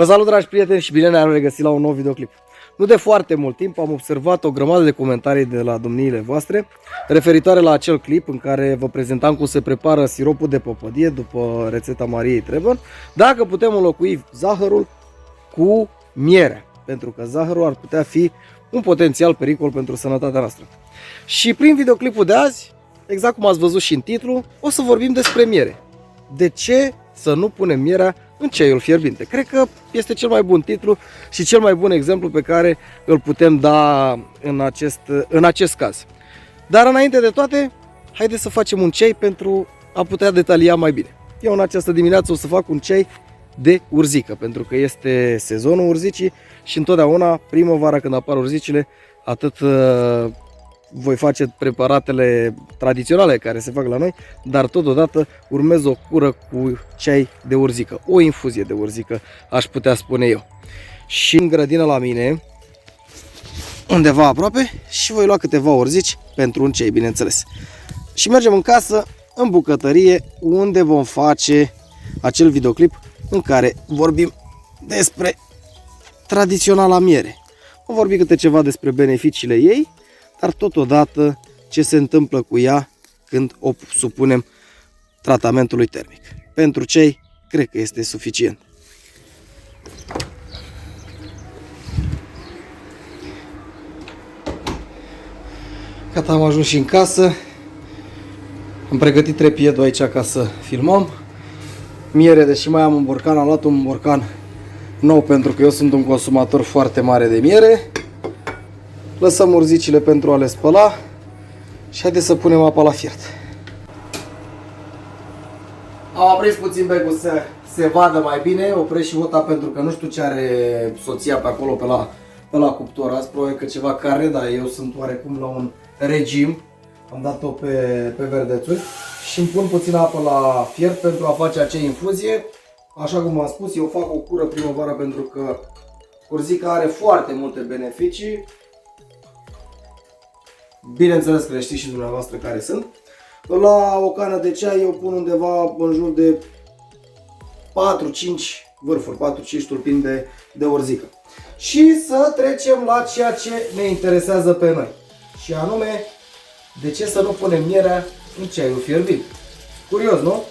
Vă salut, dragi prieteni, și bine ne-am regăsit la un nou videoclip. Nu de foarte mult timp am observat o grămadă de comentarii de la domniile voastre referitoare la acel clip în care vă prezentam cum se prepară siropul de păpădie după rețeta Mariei Trevor, dacă putem înlocui zahărul cu mierea, pentru că zahărul ar putea fi un potențial pericol pentru sănătatea noastră. Și prin videoclipul de azi, exact cum ați văzut și în titlu, o să vorbim despre miere. De ce să nu punem mierea în ceaiul fierbinte? Cred că este cel mai bun titlu și cel mai bun exemplu pe care îl putem da în acest caz. Dar înainte de toate, haideți să facem un ceai pentru a putea detalia mai bine. Eu în această dimineață o să fac un ceai de urzică, pentru că este sezonul urzicii și întotdeauna primăvara, când apar urzicile, atât voi face preparatele tradiționale care se fac la noi, dar totodată urmez o cură cu ceai de urzică, o infuzie de urzică, aș putea spune eu. Și în grădină la mine, undeva aproape, și voi lua câteva urzici pentru un ceai, bineînțeles. Și mergem în casă, în bucătărie, unde vom face acel videoclip în care vorbim despre tradiționala miere. Vom vorbi câte ceva despre beneficiile ei, dar totodată ce se întâmplă cu ea când o supunem tratamentului termic. Pentru cei, cred că este suficient. Gata, am ajuns și în casă. Am pregătit trepiedul aici ca să filmăm. Miere, deși mai am un borcan, am luat un borcan nou pentru că eu sunt un consumator foarte mare de miere. Lăsăm urzicile pentru a le spăla și haideți să punem apa la fiert. Am aprins puțin becul să se vadă mai bine, opresc și hota pentru că nu știu ce are soția pe acolo pe la cuptor. Azi probabil că ceva carne, dar eu sunt oarecum la un regim. Am dat-o pe verdețuri și îmi pun puțină apă la fiert pentru a face acea infuzie. Așa cum am spus, eu fac o cură primăvară pentru că urzica are foarte multe beneficii. Bineînțeles că le știți și dumneavoastră care sunt. La o cană de ceai eu pun undeva în jur de 4-5 vârfuri, 4-5 tulpini de urzică. Și să trecem la ceea ce ne interesează pe noi. Și anume, de ce să nu punem mierea în ceaiul fierbinte? Curios, nu?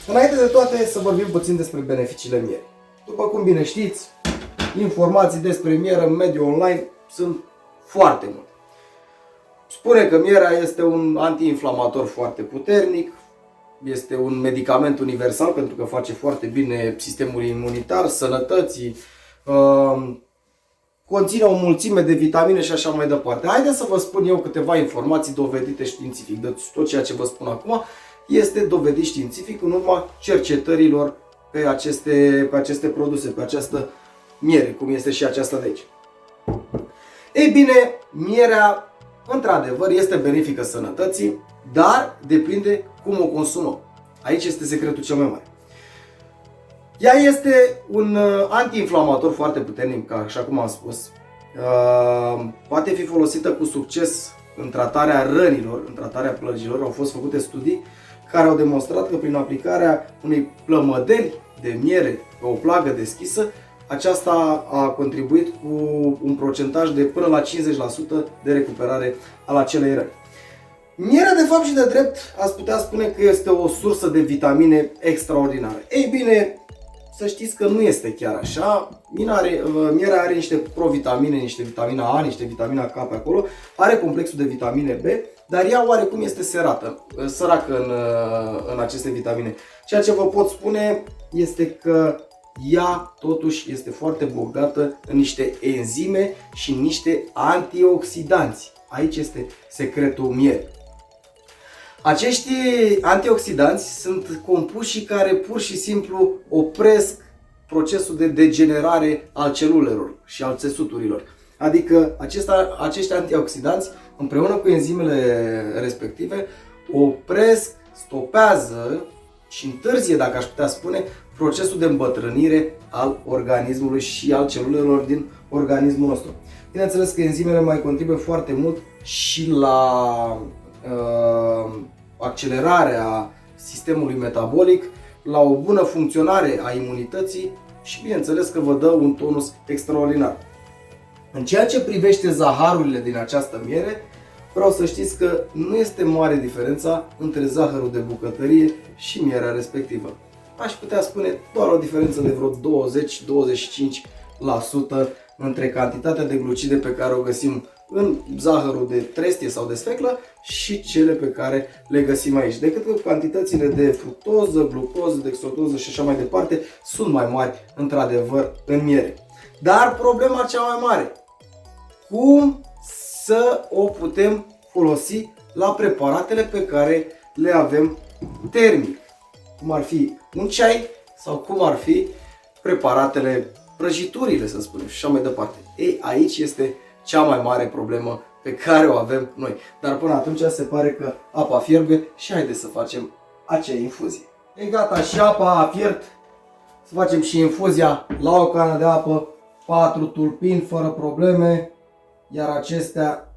Înainte de toate să vorbim puțin despre beneficiile mierii. După cum bine știți, informații despre miere în mediul online sunt foarte multe. Spune că mierea este un antiinflamator foarte puternic, este un medicament universal pentru că face foarte bine sistemul imunitar, sănătății, conține o mulțime de vitamine și așa mai departe. Haideți să vă spun eu câteva informații dovedite științific. Deci tot ceea ce vă spun acum este dovedit științific în urma cercetărilor pe aceste produse, pe această miere, cum este și aceasta de aici. Ei bine, mierea într-adevăr este benefică sănătății, dar depinde cum o consumăm. Aici este secretul cel mai mare. Ea este un antiinflamator foarte puternic, așa cum am spus. Poate fi folosită cu succes în tratarea rănilor, în tratarea plăgilor. Au fost făcute studii care au demonstrat că prin aplicarea unei plămădeli de miere pe o plagă deschisă, aceasta a contribuit cu un procentaj de până la 50% de recuperare al acelei răni. Mierea, de fapt și de drept, ați putea spune că este o sursă de vitamine extraordinară. Ei bine, să știți că nu este chiar așa. Mierea are niște provitamine, niște vitamina A, niște vitamina K pe acolo, are complexul de vitamine B, dar ea oarecum este săracă în aceste vitamine. Ceea ce vă pot spune este că ea totuși este foarte bogată în niște enzime și în niște antioxidanți. Aici este secretul mierii. Acești antioxidanți sunt compuși care pur și simplu opresc procesul de degenerare al celulelor și al țesuturilor. Adică acești antioxidanți, împreună cu enzimele respective, opresc, stopează și întârzie, dacă aș putea spune, procesul de îmbătrânire al organismului și al celulelor din organismul nostru. Bineînțeles că enzimele mai contribuie foarte mult și la accelerarea sistemului metabolic, la o bună funcționare a imunității și bineînțeles că vă dă un tonus extraordinar. În ceea ce privește zaharurile din această miere, vreau să știți că nu este mare diferența între zahărul de bucătărie și mierea respectivă. Aș putea spune doar o diferență de vreo 20-25% între cantitatea de glucide pe care o găsim în zahărul de trestie sau de sfeclă și cele pe care le găsim aici. Decât că cantitățile de fructoză, glucoză, dextroză și așa mai departe sunt mai mari într-adevăr în miere. Dar problema cea mai mare, cum să o putem folosi la preparatele pe care le avem termic, cum ar fi un ceai sau cum ar fi preparatele, prăjiturile, să spunem, și așa mai departe. Ei, aici este cea mai mare problemă pe care o avem noi. Dar până atunci se pare că apa fierbe și haideți să facem acea infuzie. E gata, și apa a fiert. Să facem și infuzia la o cană de apă, 4 tulpini fără probleme, iar acestea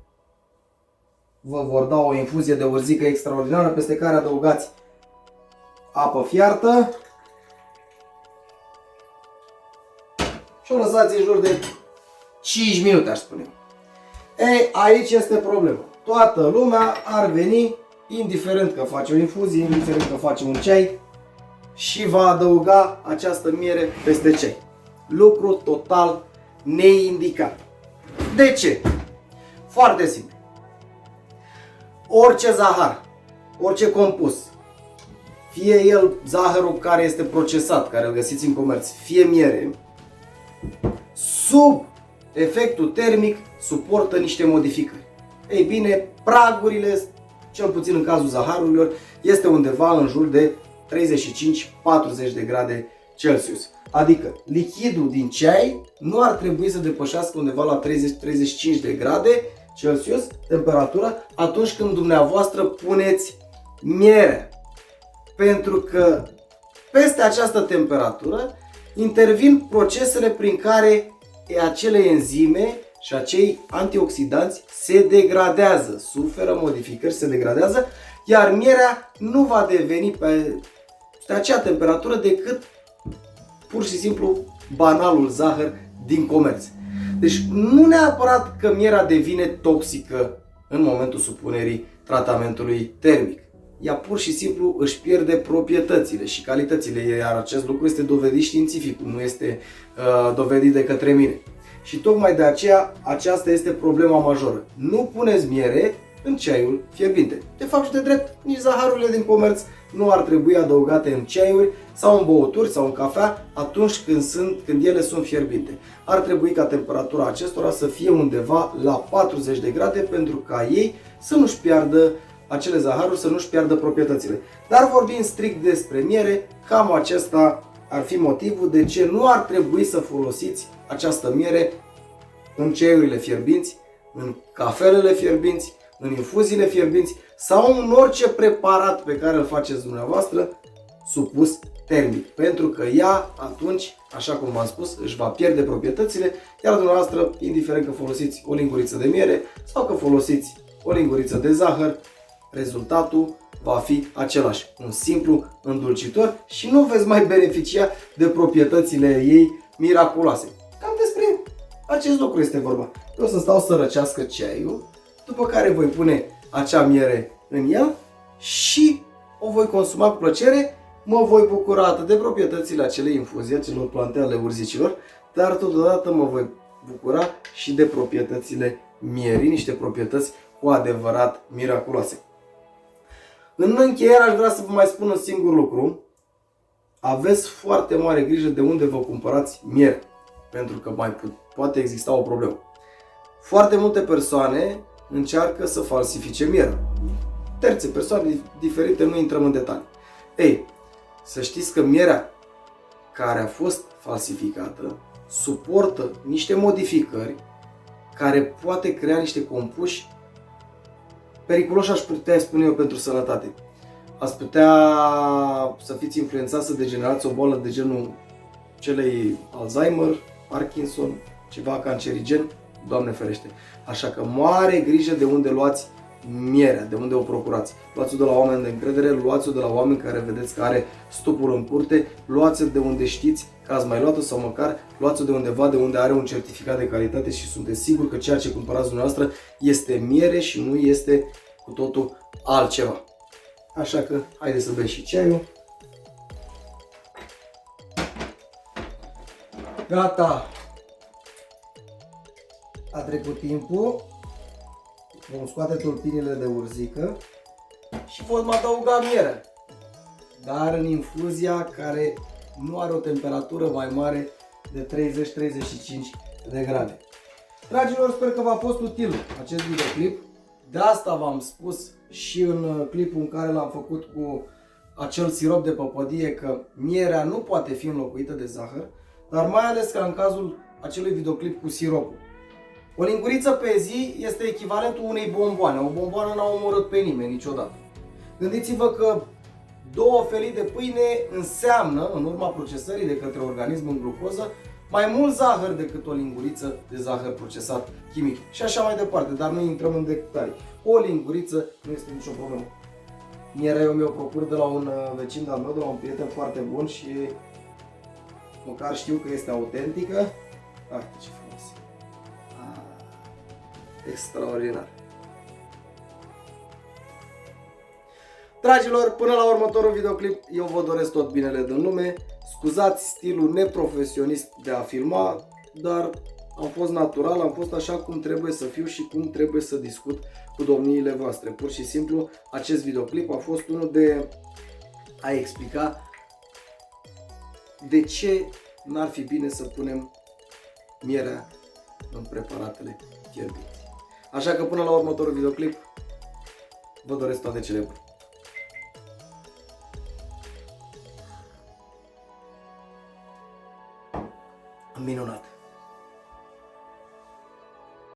vă vor da o infuzie de urzică extraordinară, peste care adăugați apă fiartă și o lăsați în jur de 5 minute, aș spune. Ei, aici este problema. Toată lumea ar veni, indiferent că face o infuzie, indiferent că face un ceai, și va adăuga această miere peste ceai. Lucru total neindicat. De ce? Foarte simplu. Orice zahăr, orice compus, fie el zahărul care este procesat, care îl găsiți în comerț, fie miere, sub efectul termic suportă niște modificări. Ei bine, pragurile, cel puțin în cazul zaharurilor, este undeva în jur de 35-40 de grade Celsius. Adică lichidul din ceai nu ar trebui să depășească undeva la 30-35 de grade Celsius temperatură atunci când dumneavoastră puneți miere. Pentru că peste această temperatură intervin procesele prin care acele enzime și acei antioxidanți se degradează, suferă modificări, se degradează, iar mierea nu va deveni pe acea temperatură decât pur și simplu banalul zahăr din comerț. Deci nu neapărat că mierea devine toxică în momentul supunerii tratamentului termic. Ea pur și simplu își pierde proprietățile și calitățile, iar acest lucru este dovedit științific, nu este dovedit de către mine. Și tocmai de aceea aceasta este problema majoră. Nu puneți miere în ceaiul fierbinte. De fapt și de drept, nici zaharurile din comerț nu ar trebui adăugate în ceaiuri sau în băuturi sau în cafea atunci când ele sunt fierbinte. Ar trebui ca temperatura acestora să fie undeva la 40 de grade pentru ca ei să nu-și piardă acele zaharuri, să nu-și piardă proprietățile. Dar vorbind strict despre miere, cam acesta ar fi motivul de ce nu ar trebui să folosiți această miere în ceaiurile fierbinți, în cafelele fierbinți, în infuziile fierbinți sau în orice preparat pe care îl faceți dumneavoastră supus termic. Pentru că ea atunci, așa cum v-am spus, își va pierde proprietățile, iar dumneavoastră, indiferent că folosiți o linguriță de miere sau că folosiți o linguriță de zahăr, rezultatul va fi același. Un simplu îndulcitor și nu veți mai beneficia de proprietățile ei miraculoase. Cam despre acest lucru este vorba. Eu o să stau să răcească ceaiul, după care voi pune acea miere în el și o voi consuma cu plăcere. Mă voi bucura atât de proprietățile acelei infuzii, acelor plante ale urzicilor, dar totodată mă voi bucura și de proprietățile mierii, niște proprietăți cu adevărat miraculoase. În încheiere aș vrea să vă mai spun un singur lucru. Aveți foarte mare grijă de unde vă cumpărați miere, pentru că mai poate exista o problemă. Foarte multe persoane încearcă să falsifice mierea. Terțe persoane diferite, nu intrăm în detalii. Ei, să știți că mierea care a fost falsificată suportă niște modificări care poate crea niște compuși periculoși, aș putea spune eu, pentru sănătate. Ați putea să fiți influențați să degenerați o boală de genul celei Alzheimer, Parkinson, ceva cancerigen, Doamne ferește. Așa că mare grijă de unde luați mierea, de unde o procurați. Luați-o de la oameni de încredere, luați-o de la oameni care vedeți că are stupul în curte, luați-o de unde știți că ați mai luat-o sau măcar luați-o de undeva de unde are un certificat de calitate și sunteți siguri că ceea ce cumpărați dumneavoastră este miere și nu este cu totul altceva. Așa că haideți să bem și ceaiul. Gata! A trecut timpul. Vom scoate tulpinile de urzică și vom adăuga mierea. Dar în infuzia care nu are o temperatură mai mare de 30-35 de grade. Dragilor, sper că v-a fost util acest videoclip. De asta v-am spus și în clipul în care l-am făcut cu acel sirop de păpădie că mierea nu poate fi înlocuită de zahăr, dar mai ales ca în cazul acelui videoclip cu siropul. O linguriță pe zi este echivalentul unei bomboane. O bomboană n-a omorât pe nimeni niciodată. Gândiți-vă că 2 felii de pâine înseamnă, în urma procesării de către organism în glucoză, mai mult zahăr decât o linguriță de zahăr procesat chimic. Și așa mai departe, dar nu intrăm în detalii. O linguriță nu este nicio problemă. Mierea eu mi-o procur de la un vecin de-al meu, de la un prieten foarte bun și măcar știu că este autentică. Uite ce frumos! Extraordinar! Dragilor, până la următorul videoclip, eu vă doresc tot binele din lume. Scuzați stilul neprofesionist de a filma, dar am fost natural, am fost așa cum trebuie să fiu și cum trebuie să discut cu domniile voastre. Pur și simplu, acest videoclip a fost unul de a explica de ce n-ar fi bine să punem mierea în preparatele fierbinți. Așa că până la următorul videoclip, vă doresc toate cele bune. Minunat!